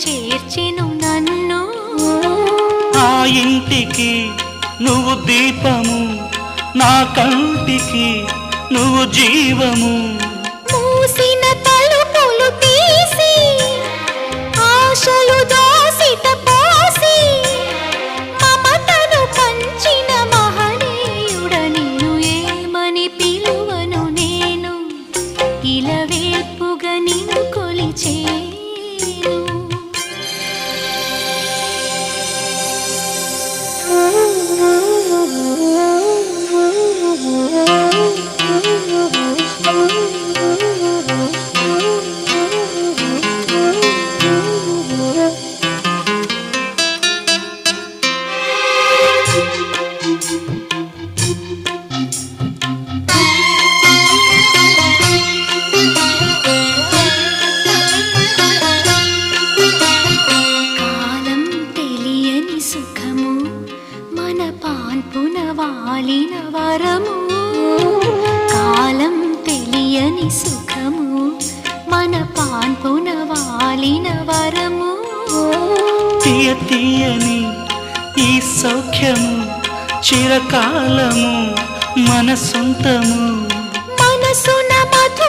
చేర్చెను నన్ను. ఆ ఇంటికి నువ్వు దీపము, నా కంటికి నువ్వు జీవము. మూసిన తలుపులు తీసి ఆశలు దోసిట పోసి మమతను పంచిన మహనీయుడ నిన్ను ఏమని పిలువను నేను, ఇలవేల్పుగా నిన్ను కొలిచేను. కాలం తెలియని సుఖము మన పాన్పున వాలిన వరము. కాలం తెలియని సుఖము మన పాన్పున వాలిన వరము. తీయ తీయని ఈ సౌఖ్యము చిరకాలము మన సొంతము. మనసున